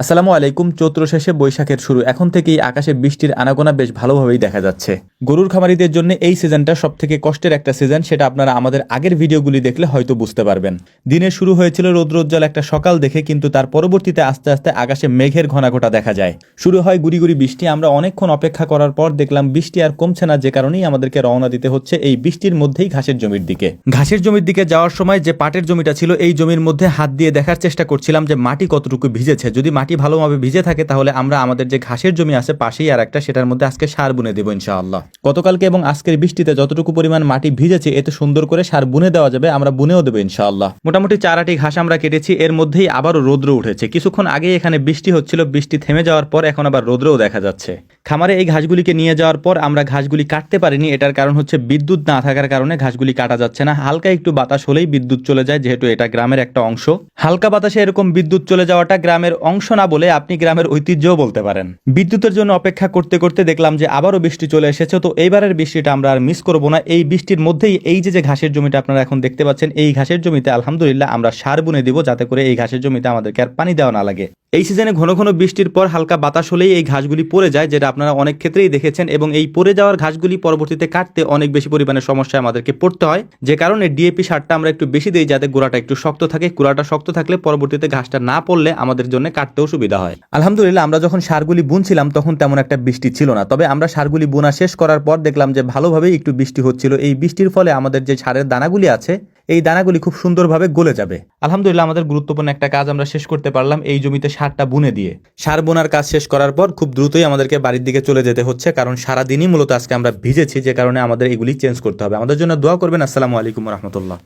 আসসালামু আলাইকুম। চৈত্র শেষে বৈশাখের শুরু, এখন থেকেই আকাশে বৃষ্টির আনাগোনা বেশ ভালোভাবেই দেখা যাচ্ছে। গরুর খামারিদের জন্য এই সিজনটা সব থেকে কষ্টের একটা সিজন, সেটা আপনারা আমাদের আগের ভিডিওগুলি দেখলে হয়তো বুঝতে পারবেন। দিনের শুরু হয়েছিল রৌদ্রোজ্জ্বল একটা সকাল দেখে, কিন্তু তার পরবর্তীতে আস্তে আস্তে আকাশে মেঘের ঘনাঘটা দেখা যায়, শুরু হয় গুড়ি গুড়ি বৃষ্টি। আমরা অনেকক্ষণ অপেক্ষা করার পর দেখলাম বৃষ্টি আর কমছে না, যে কারণেই আমাদেরকে রওনা দিতে হচ্ছে এই বৃষ্টির মধ্যেই ঘাসের জমির দিকে। ঘাসের জমির দিকে যাওয়ার সময় যে পাটের জমিটা ছিল, এই জমির মধ্যে হাত দিয়ে দেখার চেষ্টা করছিলাম যে মাটি কতটুকু ভিজেছে। যদি মাটি ভালোভাবে ভিজে থাকে তাহলে আমরা আমাদের যে ঘাসের জমি আছে পাশেই আর একটা, সেটার মধ্যে আজকে সার বুনে দেবো ইনশাআল্লাহ। গতকালকে এবং আজকের বৃষ্টিতে যতটুকু পরিমাণ মাটি ভিজেছে এতে সুন্দর করে সার বুনে দেওয়া যাবে, আমরা বুনেও দেবো ইনশাআল্লাহ। মোটামুটি 4 আটি ঘাস আমরা কেটেছি, এর মধ্যেই আবারও রৌদ্র উঠেছে। কিছুক্ষণ আগে এখানে বৃষ্টি হচ্ছিল, বৃষ্টি থেমে যাওয়ার পর এখন আবার রৌদ্রও দেখা যাচ্ছে। খামারে এই ঘাসগুলিকে নিয়ে যাওয়ার পর আমরা ঘাসগুলি কাটতে পারিনি, এটার কারণ হচ্ছে বিদ্যুৎ না থাকার কারণে ঘাসগুলি কাটা যাচ্ছে না। হালকা একটু বাতাস হলেই বিদ্যুৎ চলে যায়, যেহেতু এটা গ্রামের একটা অংশ। হালকা বাতাসে এরকম বিদ্যুৎ চলে যাওয়াটা গ্রামের অংশ না বলে আপনি গ্রামের ঐতিহ্যও বলতে পারেন। বিদ্যুতের জন্য অপেক্ষা করতে করতে দেখলাম যে আবারও বৃষ্টি চলে এসেছে, তো এইবারের বৃষ্টিটা আমরা আর মিস করবো না। এই বৃষ্টির মধ্যেই এই যে ঘাসের জমিটা আপনারা এখন দেখতে পাচ্ছেন, এই ঘাসের জমিতে আলহামদুলিল্লাহ আমরা সার বুনে দিব, যাতে করে এই ঘাসের জমিতে আমাদেরকে আর পানি দেওয়া না লাগে। এই সিজনে ঘন ঘন বৃষ্টির পর হালকা বাতাস হলেই এই ঘাসগুলি পড়ে যায়, যেটা আপনারা অনেক ক্ষেত্রেই দেখেছেন, এবং এই পড়ে যাওয়ার ঘাসগুলি পরবর্তীতে কাটতে অনেক বেশি পরিমাণে সমস্যায় আমাদেরকে পড়তে হয়। যে কারণে ডিএপি সারটা আমরা একটু বেশি দিই, যাতে গোড়াটা একটু শক্ত থাকে। গোড়াটা শক্ত থাকলে পরবর্তীতে ঘাসটা না পড়লে আমাদের জন্য কাটতেও সুবিধা হয়। আলহামদুলিল্লাহ আমরা যখন সারগুলি বুনছিলাম তখন তেমন একটা বৃষ্টি ছিল না, তবে আমরা সারগুলি বোনা শেষ করার পর দেখলাম যে ভালোভাবেই একটু বৃষ্টি হচ্ছিল। এই বৃষ্টির ফলে আমাদের যে সারের দানাগুলি আছে, এই দানাগুলি খুব সুন্দরভাবে গলে যাবে। আলহামদুলিল্লাহ আমাদের গুরুত্বপূর্ণ একটা কাজ আমরা শেষ করতে পারলাম এই জমিতে সারটা বুনে দিয়ে। সার বোনার কাজ শেষ করার পর খুব দ্রুতই আমাদেরকে বাড়ির দিকে চলে যেতে হচ্ছে, কারণ সারাদিনই মূলত আজকে আমরা ভিজেছি, যে কারণে আমাদের এগুলি চেঞ্জ করতে হবে। আমাদের জন্য দোয়া করবেন। আসসালামু আলাইকুম রহমতুল্লাহ।